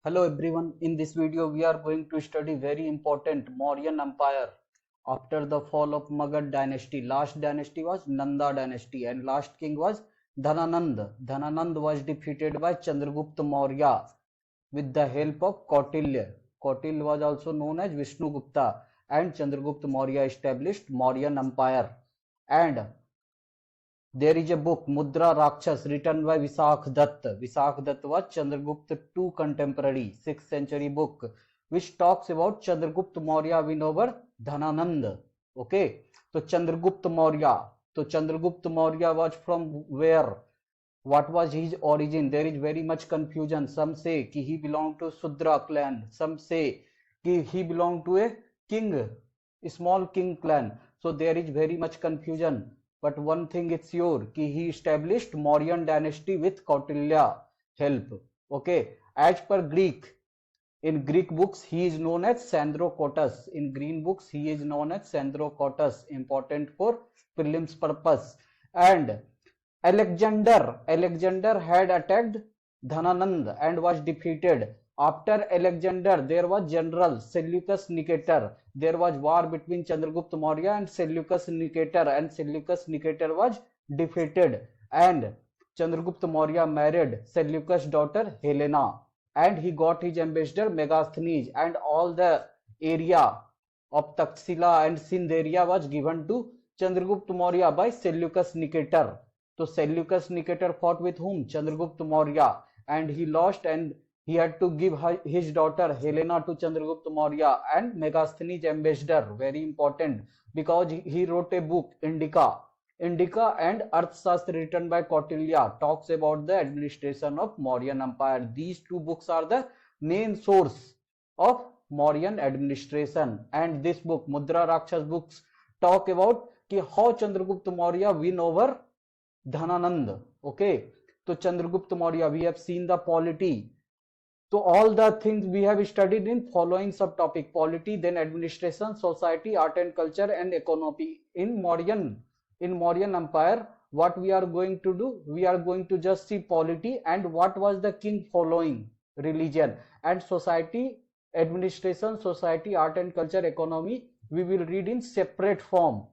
Hello everyone, in this video we are going to study very important Mauryan Empire after the fall of Magad dynasty. Last dynasty was Nanda dynasty and last king was Dhananand. Dhananand was defeated by Chandragupta Maurya with the help of Kautilya. Kautilya was also known as Vishnugupta and Chandragupta Maurya established Mauryan Empire. And there is a book Mudra Rakshas written by Visakh Dutt. Visakh Dutt was Chandragupta II contemporary 6th century book which talks about Chandragupta Maurya win over Dhananand. Okay, so Chandragupta Maurya. So Chandragupta Maurya was from where? What was his origin? There is very much confusion. Some say कि he belonged to Sudra clan. Some say कि he belonged to a small king clan. So there is very much confusion. But one thing is sure कि he established Mauryan dynasty with Kautilya help. Okay, as per Greek, in Greek books he is known as Sandrocotus. In Green books he is known as Sandrocotus, important for prelims purpose. And Alexander had attacked Dhananand and was defeated. After Alexander, there was General Seleucus Nicator. There was war between Chandragupta Maurya and Seleucus Nicator, and Seleucus Nicator was defeated. And Chandragupta Maurya married Seleucus' daughter Helena, and he got his ambassador Megasthenes, and all the area of Taxila and Sindh area was given to Chandragupta Maurya by Seleucus Nicator. So Seleucus Nicator fought with whom? Chandragupta Maurya, and he lost, and he had to give his daughter Helena to Chandragupta Maurya and Megasthenes ambassador. Very important because he wrote a book Indica. Indica and Arthashastra written by Kautilya talks about the administration of Mauryan Empire. These two books are the main source of Mauryan administration, and this book Mudra Rakshas books talk about कि how Chandragupta Maurya win over Dhananand. Okay, so Chandragupta Maurya, we have seen the polity. So all the things we have studied in following subtopic: polity, then administration, society, art and culture, and economy. In Mauryan Empire, what we are going to do? We are going to just see polity and what was the king following religion, and society, administration, society, art and culture, economy. We will read in separate form,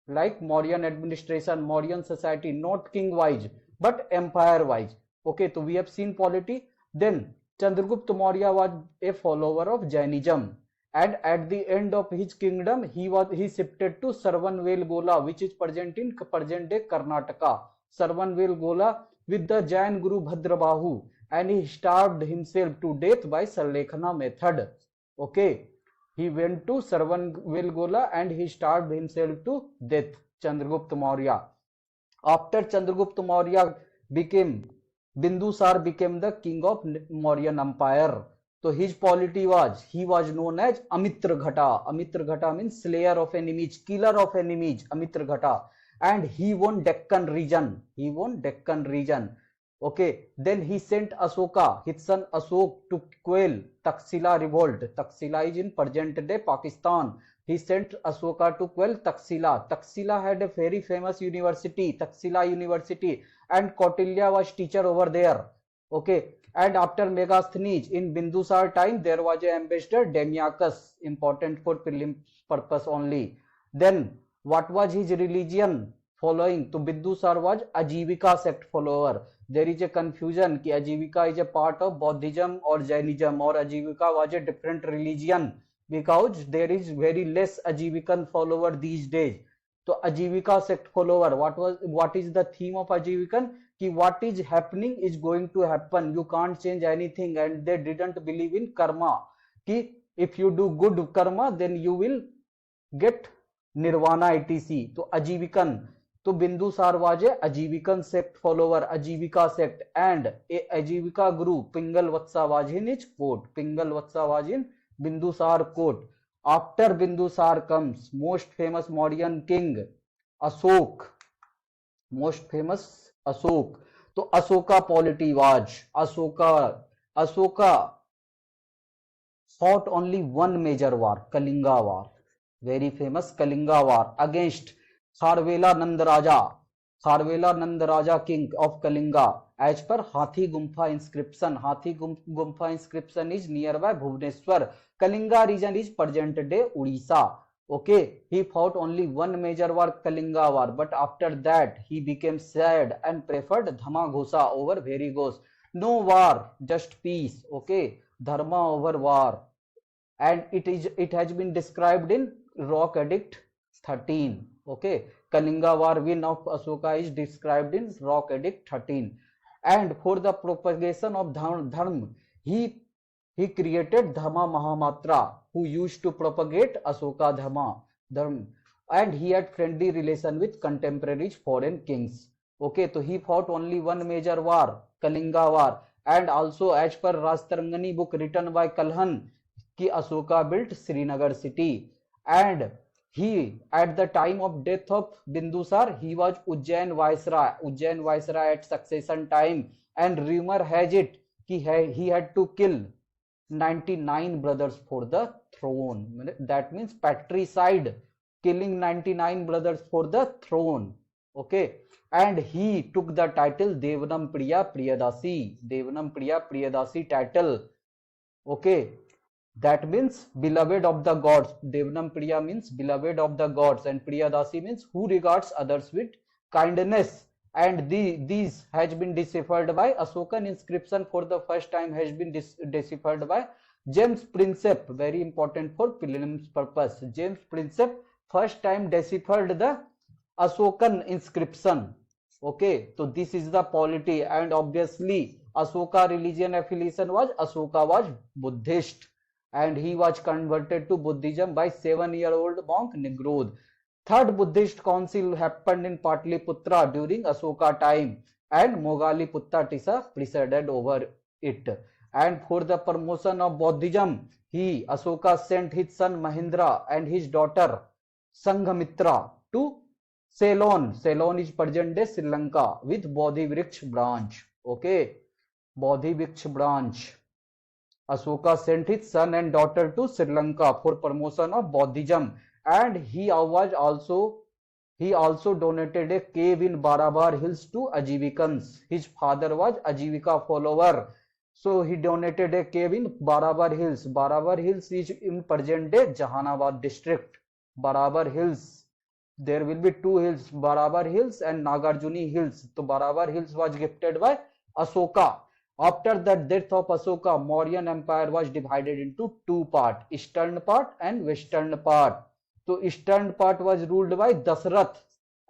like Mauryan administration, Mauryan society, not king wise but empire wise. Okay, so we have seen polity. Then Chandragupta Maurya was a follower of Jainism, and at the end of his kingdom he shifted to Sarvanvel Gola, which is present in present day Karnataka. Sarvanvel Gola with the Jain Guru Bhadrabahu, and he starved himself to death by Salekhana method. Okay, he went to Sarvanvel Gola and he starved himself to death. Chandragupta Maurya. After Chandragupta Maurya Bindusar became the king of Mauryan Empire. So his polity was, he was known as Amitra Ghata. Amitra Ghata means slayer of enemies, killer of enemies, Amitra Ghata. And he won Deccan region. Okay, then he sent Asoka, his son Asok, to quell Taxila revolt. Taxila is in present day Pakistan. He sent Asoka to quell Taxila. Taxila had a very famous university, Taxila University, and Kautilya was teacher over there. Okay, and after Megasthenes, in Bindusar time, there was an ambassador Demyacus, important for prelim purpose only. Then what was his religion following? To Bindusar was Ajivika sect follower. There is a confusion कि Ajivika is a part of Buddhism or Jainism, or Ajivika was a different religion, because there is very less Ajivikan follower these days. So Ajivika sect follower, what is the theme of Ajivikan? Ki what is happening is going to happen, you can't change anything, and they didn't believe in karma. Ki if you do good karma, then you will get nirvana etc. So Ajivikan. So Bindusar was a Ajivikan sect follower, Ajivika sect, and a Ajivika guru Pingal Vatsa was in his court. Pingal Vatsa was in Bindusar court. After Bindusar comes most famous Mauryan king Asok. Most famous Asok. So Asoka polity was, Asoka fought only one major war, Kalinga war. Very famous Kalinga war against Kharvela Nand Raja king of Kalinga, as per Hathi Gumpha inscription. Hathi Gumpha inscription is nearby Bhubaneswar. Kalinga region is present day Odisha. Okay, he fought only one major war, Kalinga war, but after that he became sad and preferred Dhamaghosa over Verigos. No war, just peace. Okay, dharma over war, and it has been described in Rock Edict 13. Okay, Kalinga war win of Ashoka is described in Rock Edict 13. And for the propagation of dharma, he created Dhamma Mahamatra, who used to propagate Ashoka Dhamma, and he had friendly relation with contemporary foreign kings. Okay, so he fought only one major war, Kalinga war, and also as per Rastarangani book written by Kalhan, ki Ashoka built Srinagar city, and he at the time of death of Bindusar, he was Ujjain Viceroy at succession time, and rumor has it he had to kill 99 brothers for the throne. That means patricide, killing 99 brothers for the throne. Okay, and he took the title Devanam Priya Priyadasi title. Okay, that means beloved of the gods. Devanam Priya means beloved of the gods, and Priyadasi means who regards others with kindness. And these has been deciphered by Ashokan inscription for the first time, has been deciphered by James Prinsep, very important for pilgrim's purpose. James Prinsep first time deciphered the Ashokan inscription. Okay, so this is the polity, and obviously Ashoka religion affiliation was Ashoka was Buddhist, and he was converted to Buddhism by 7-year-old monk Nigrodh. Third Buddhist council happened in Patliputra during Ashoka time, and Mogaliputta Tissa presided over it. And for the promotion of Buddhism, Ashoka sent his son Mahendra and his daughter Sanghamitra to Ceylon. Ceylon is present day Sri Lanka, with Bodhi Vriksh branch. Okay, Bodhi Vriksh branch. Ashoka sent his son and daughter to Sri Lanka for promotion of Buddhism, and he also donated a cave in Barabar Hills to Ajivicans. His father was Ajivika follower, so he donated a cave in Barabar Hills. Barabar Hills is in present day Jahanabad district. Barabar Hills, there will be two hills, Barabar Hills and Nagarjuni Hills. So Barabar Hills was gifted by Ashoka. After the death of Ashoka, Mauryan Empire was divided into two parts, eastern part and western part. So eastern part was ruled by Dasrath,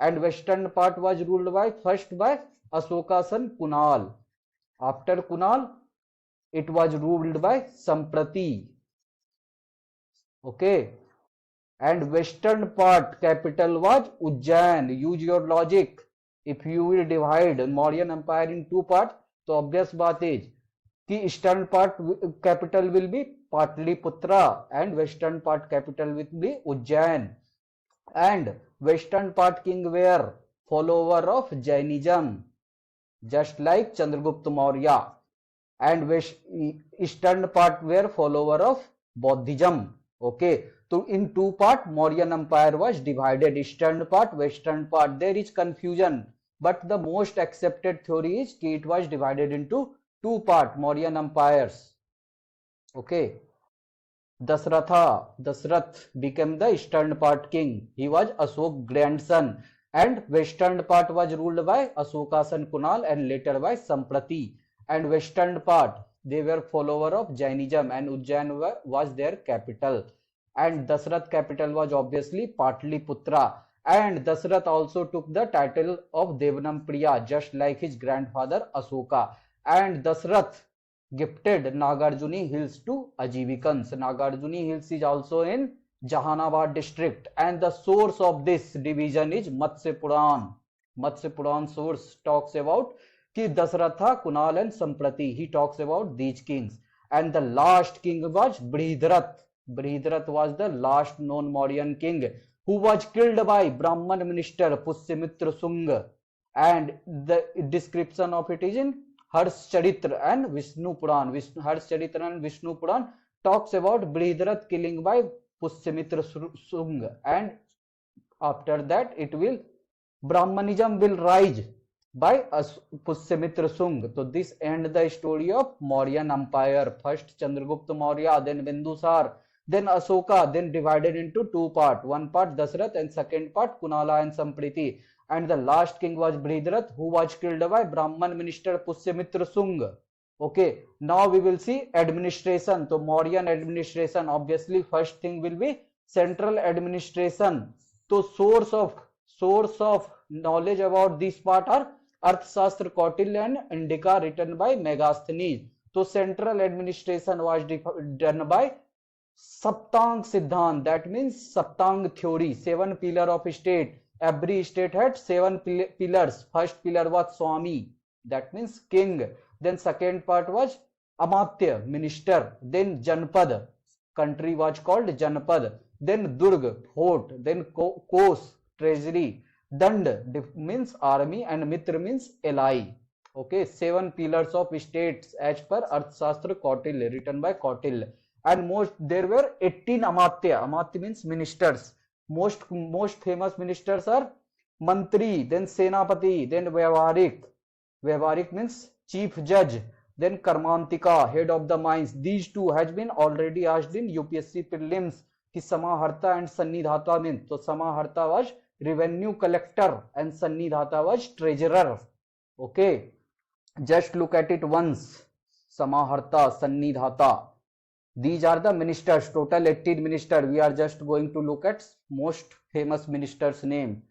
and western part was ruled by Ashoka's son Kunal. After Kunal, it was ruled by Samprati. Okay, and western part capital was Ujjain. Use your logic. If you will divide Mauryan Empire in two parts, so obvious बात is कि eastern part capital will be Patliputra and western part capital will be Ujjain. And western part king were follower of Jainism, just like Chandragupta Maurya, and eastern part were follower of Buddhism. Okay, so in two part Mauryan Empire was divided, eastern part, western part. There is confusion, but the most accepted theory is that it was divided into two part Mauryan empires. Okay, Dasrath became the eastern part king. He was Ashok's grandson, and western part was ruled by Ashoka's son Kunal and later by Samprati. And western part, they were follower of Jainism, and Ujjain was their capital. And Dasrath capital was obviously Patliputra. And Dasrath also took the title of Devanam Priya, just like his grandfather Ashoka. And Dasrath gifted Nagarjuni Hills to Ajivicans. Nagarjuni Hills is also in Jahanabad district, and the source of this division is Matsya Puran. Matsya Puran source talks about कि Dasratha, Kunal and Samprati. He talks about these kings, and the last king was Brihadrath. Brihadrath was the last known Mauryan king, who was killed by Brahman minister Pushyamitra Sung, and the description of it is in Harshcharitra and Vishnu Puran. Harshcharitra and Vishnu Puran talks about Brihadrath killing by Pushyamitra Sung, and after that Brahmanism will rise by Pushyamitra Sung. So this end the story of Mauryan Empire. First Chandragupta Maurya, then Bindusar, then Asoka, then divided into two parts. One part Dasrath and second part Kunala and Sampriti. And the last king was Bridarath, who was killed by Brahman minister Pushyamitra Sung. Okay, now we will see administration. So Mauryan administration, obviously first thing will be central administration. So source of knowledge about this part are Arthashastra Kautilya and Indica written by Megasthenes. So central administration was done by Saptang Siddhant, that means Saptang theory, 7 pillar of state. Every state had 7 pillars. First pillar was Swami, that means king. Then second part was Amatya, minister. Then Janpad, country was called Janpad. Then Durg, fort. Then Kos, treasury. Dand means army and Mitra means ally. Okay, 7 pillars of states as per Arthashastra Kautilya, written by Kautilya. And there were 18 Amatya. Amatya means ministers. Most famous ministers are Mantri, then Senapati, then Vyavaharik. Vyavaharik means chief judge. Then Karmantika, head of the mines. These two has been already asked in UPSC prelims. Ki Samaharta and Sannidhata means. So Samaharta was revenue collector and Sannidhata was treasurer. Okay, just look at it once. Samaharta, Sannidhata. These are the ministers, total 18 ministers. We are just going to look at most famous ministers' name.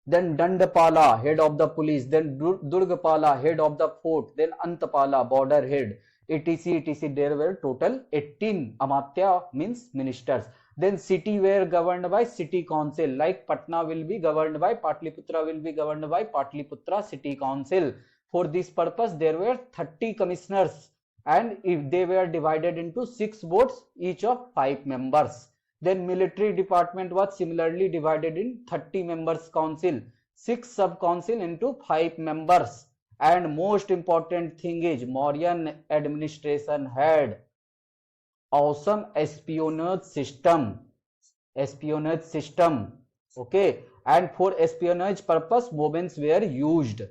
Then Dandapala, head of the police. Then Durgapala, head of the fort. Then Antapala, border head. etc. etc. There were total 18 Amatya means ministers. Then city were governed by city council. Like Patna will be governed by Patliputra, will be governed by Patliputra city council. For this purpose, there were 30 commissioners. And if they were divided into 6 boards, each of 5 members. Then military department was similarly divided in 30 members council, 6 sub council into 5 members. And most important thing is Mauryan administration had awesome espionage system. Okay, and for espionage purpose bombs were used.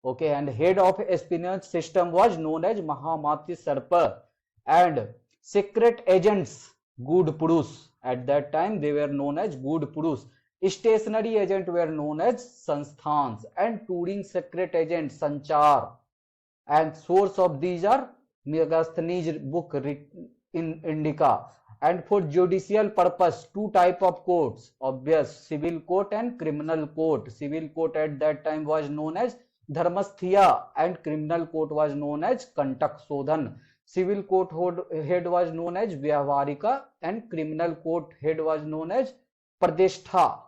Okay, and head of espionage system was known as Mahamatya Sarpa, and secret agents Good Purus. At that time they were known as Good Purus. Stationary agent were known as Sansthans, and touring secret agent Sanchar. And source of these are Megasthenes book in Indica. And for judicial purpose, 2 type of courts, obvious, civil court and criminal court. Civil court at that time was known as Dharmasthya and criminal court was known as Kantak Sodhan. Civil court head was known as Vyavaharika and criminal court head was known as Pradeshtha.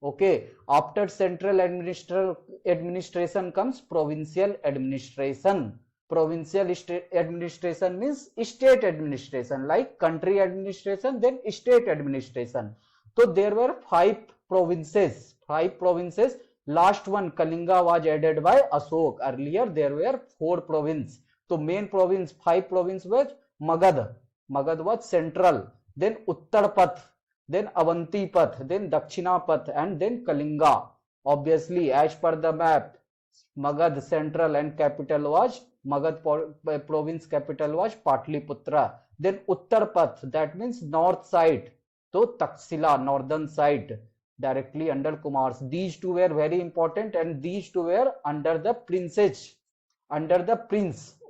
Okay, after central administration comes provincial administration. Provincial administration means state administration, like country administration, then state administration. So there were 5 provinces. Last one, Kalinga, was added by Ashok. Earlier there were 4 provinces. So main province, 5 province was Magad. Magad was central. Then Uttarpath, then Avantipath, then Dakshinapath, and then Kalinga. Obviously, as per the map, Magad central and capital was Magad province capital was Patliputra. Then Uttarpath, that means north side. So Taxila, northern side, directly under Kumars. These 2 were very important, and these 2 were under the prince.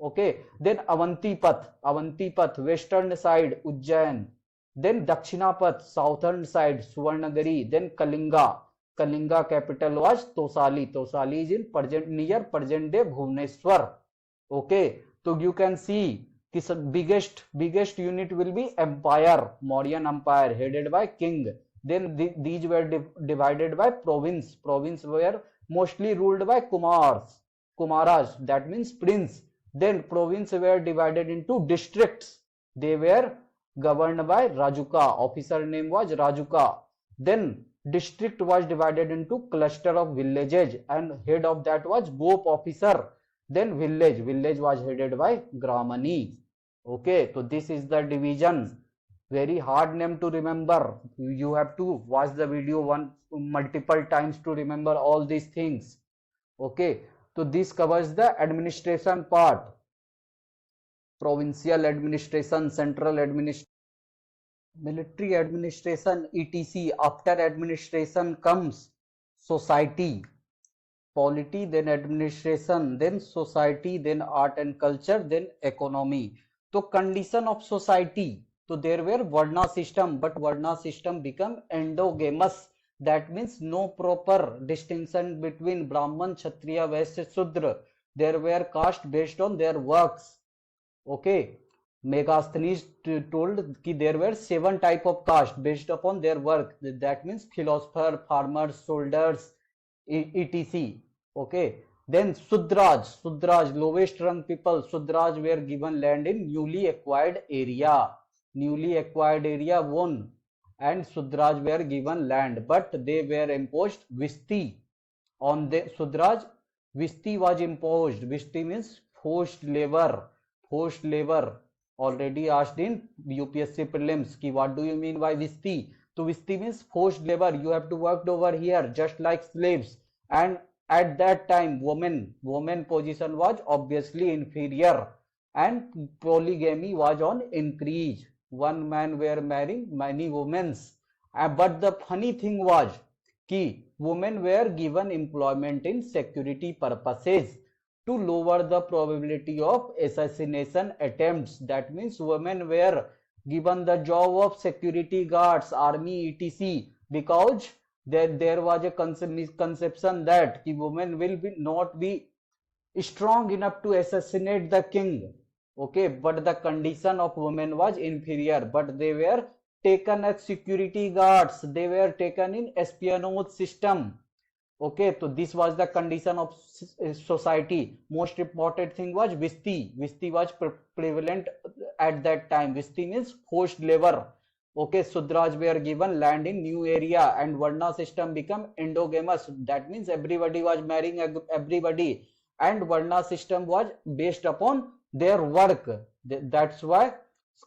Okay, then Avantipath, western side, Ujjain. Then Dakshinapath, southern side, Suvarnagari. Then Kalinga capital was Tosali. Tosali is in near present day Bhubaneswar. Okay, so you can see this biggest unit will be empire, Mauryan Empire, headed by king. Then these were divided by province. Province were mostly ruled by Kumaras, that means prince. Then province were divided into districts. They were governed by Rajuka. Officer name was Rajuka. Then district was divided into cluster of villages, and head of that was Gop officer. Then village was headed by Gramani. Okay, so this is the division. Very hard name to remember. You have to watch the video multiple times to remember all these things. Okay, So this covers the administration part, provincial administration, central administration, military administration, etc. After administration comes society, polity, then administration, then society, then art and culture, then economy. So condition of society. So there were Varna system, but Varna system become endogamous. That means no proper distinction between Brahman, Kshatriya, Vaishya, Shudra. There were caste based on their works. Okay. Megasthenes told that there were 7 type of caste based upon their work. That means philosopher, farmers, soldiers, etc. Okay. Then Sudraj, lowest rung people. Sudraj were given land in newly acquired area won, and Sudraj were given land, but they were imposed Visti on the Sudraj. Visti was imposed. Visti means forced labor. Forced labor. Already asked in UPSC prelims ki what do you mean by Visti? So Visti means forced labor. You have to work over here just like slaves. And at that time, woman position was obviously inferior, and polygamy was on increase. One man were marrying many women. But the funny thing was कि women were given employment in security purposes to lower the probability of assassination attempts. That means women were given the job of security guards, army, etc. because there was a misconception that women will not be strong enough to assassinate the king. Okay, but the condition of women was inferior, but they were taken as security guards, they were taken in espionage system. Okay, so this was the condition of society. Most important thing was Visti. Visti was prevalent at that time. Visti means forced labor. Okay, Sudraj were given land in new area, and Varna system become endogamous. That means everybody was marrying everybody, and Varna system was based upon their work. That's why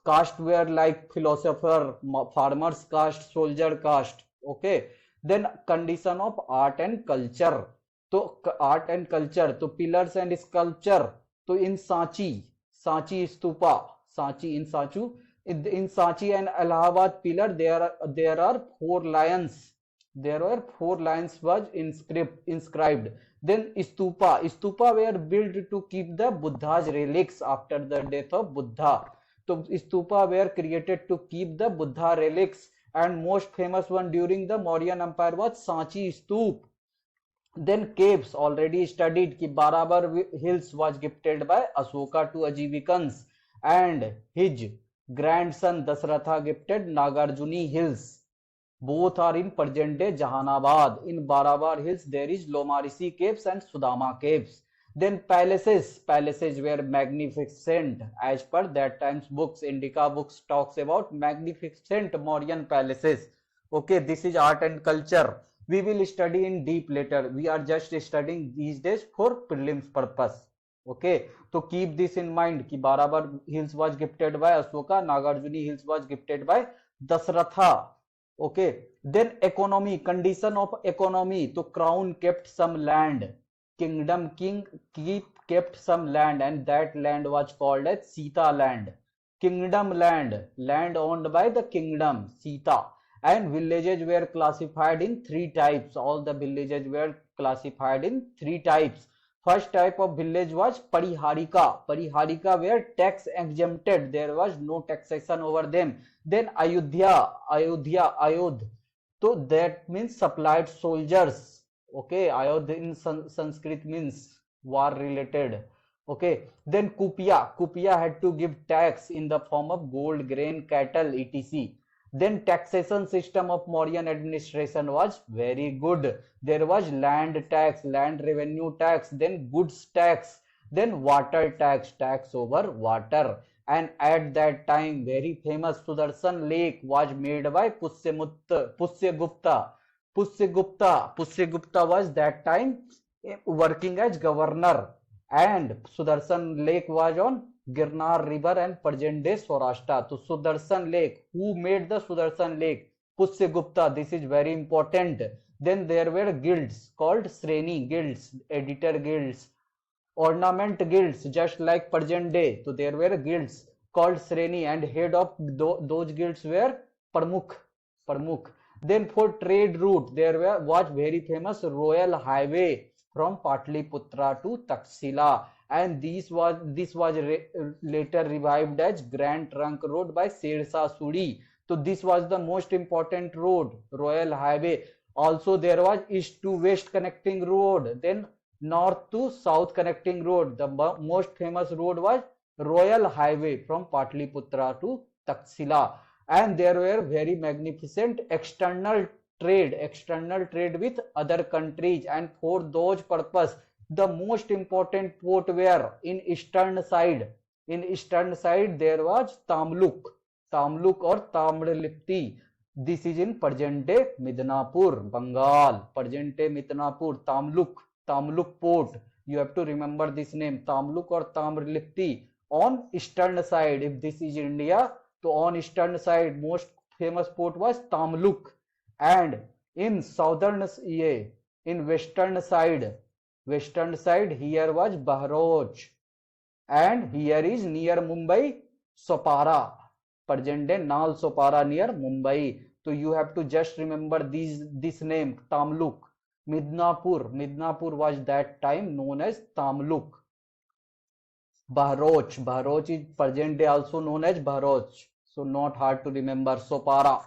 caste were like philosopher, farmers caste, soldier caste. Okay. Then condition of art and culture. So art and culture, so pillars and sculpture. So in Sanchi stupa, in Sanchi and Allahabad pillar, there are 4 lions. There were 4 lions was inscribed. Then stupa were built to keep the Buddha's relics after the death of Buddha. So stupa were created to keep the Buddha relics, and most famous one during the Mauryan Empire was Sanchi Stoop. Then caves, already studied ki Barabar Hills was gifted by Ashoka to Ajivikans, and his grandson Dasratha gifted Nagarjuni Hills. Both are in present day Jahanabad. In Barabar Hills there is Lomarisi caves and Sudama caves. Then palaces were magnificent. As per that time's books, Indica books talks about magnificent Mauryan palaces. Okay, this is art and culture. We will study in deep later. We are just studying these days for prelims purpose. Okay, so keep this in mind कि Barabar Hills was gifted by Ashoka, Nagarjuni Hills was gifted by Dasratha. Okay, then economy, condition of economy. So crown kept some land. Kingdom king kept some land, and that land was called as Sita land. Kingdom land owned by the kingdom, Sita. And villages were classified in 3 types. All the villages were classified in 3 types. First type of village was Pariharika. Pariharika were tax exempted. There was no taxation over them. Then Ayodhya. So that means supplied soldiers. Okay, Ayodhya in Sanskrit means war related. Okay, then Kupia had to give tax in the form of gold, grain, cattle, etc. Then taxation system of Mauryan administration was very good. There was land tax, land revenue tax, then goods tax, then water tax over water. And at that time, very famous Sudarshan Lake was made by Pushyagupta. Pushyagupta was that time working as governor, and Sudarshan Lake was on Girnar river and present day Saurashtra. So Sudarshan Lake, who made the Sudarshan Lake? Pushyagupta. This is very important. Then there were guilds called Sreni guilds, editor guilds, ornament guilds just like present day. So there were guilds called Sreni and head of those guilds were Pramukh. Pramukh. Then for trade route there was very famous royal highway from Patliputra to Taxila, and this was later revived as Grand Trunk Road by Shershah Suri. So this was the most important road, royal highway. Also there was east to west connecting road, then north to south connecting road. The most famous road was royal highway from Patliputra to Taxila, and there were very magnificent external trade with other countries, and for those purpose the most important port were in eastern side there was Tamluk or Tamralipti. This is in present day Midnapur, Bengal. Present day Midnapur, Tamluk port. You have to remember this name, Tamluk or Tamralipti. On eastern side, if this is India, so on eastern side most famous port was Tamluk, and in in western side here was Bahroch, and here is near Mumbai Sopara, present day Nal Sopara near Mumbai. So you have to just remember this name Tamluk. Midnapur was that time known as Tamluk. Bahroch is present day also known as Bahroch, so not hard to remember. Sopara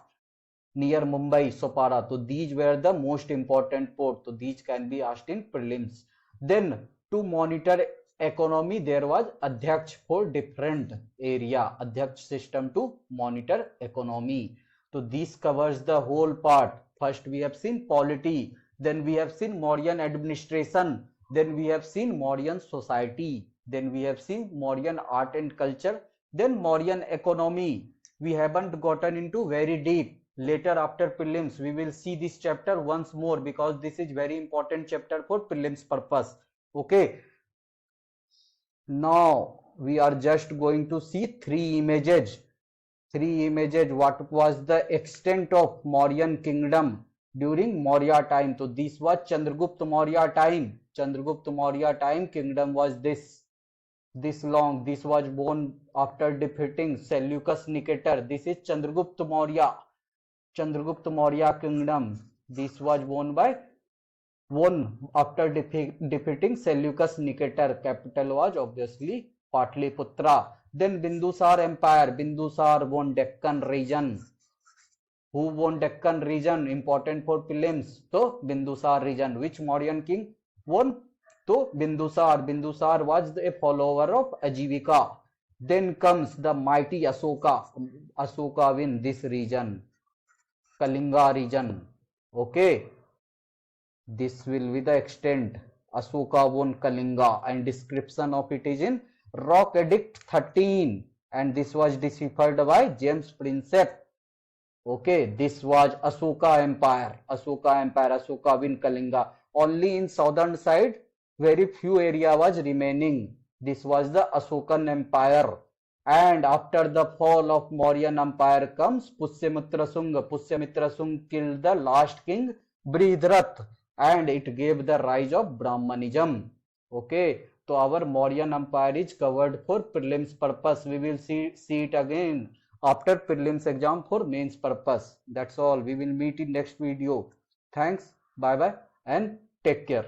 near Mumbai, Sopara. So these were the most important ports. So these can be asked in prelims. Then to monitor economy, there was Adhyaksh for different area. Adhyaksh system to monitor economy. So this covers the whole part. First we have seen polity, then we have seen Mauryan administration, then we have seen Mauryan society, then we have seen Mauryan art and culture, then Mauryan economy. We haven't gotten into very deep. Later after prelims we will see this chapter once more, because this is very important chapter for prelims purpose. Okay, now we are just going to see three images. What was the extent of Mauryan kingdom during Maurya time. So this was Chandragupta Maurya time. Kingdom was this long. This was born after defeating Seleucus Nicator. This is Chandragupta Maurya kingdom. This was won after defeating Seleucus Nicator. Capital was obviously Patliputra. Then Bindusar Empire. Bindusar won Deccan region. Who won Deccan region? Important for prelims. So Bindusar region. Which Mauryan king won? So Bindusar. Bindusar was a follower of Ajivika. Then comes the mighty Asoka. Asoka win this region, Kalinga region. Okay, this will be the extent. Asoka won Kalinga, and description of it is in Rock Edict 13, and this was deciphered by James Prinsep. Okay, this was Asoka Empire. Asoka win Kalinga. Only in southern side very few area was remaining. This was the Asokan Empire. And after the fall of Mauryan Empire comes Pushyamitra Sung. Pushyamitra Sung killed the last king Bridhrath, and it gave the rise of Brahmanism. Okay, so our Mauryan Empire is covered for prelims purpose. We will see it again after prelims exam for mains purpose. That's all. We will meet in next video. Thanks, bye bye, and take care.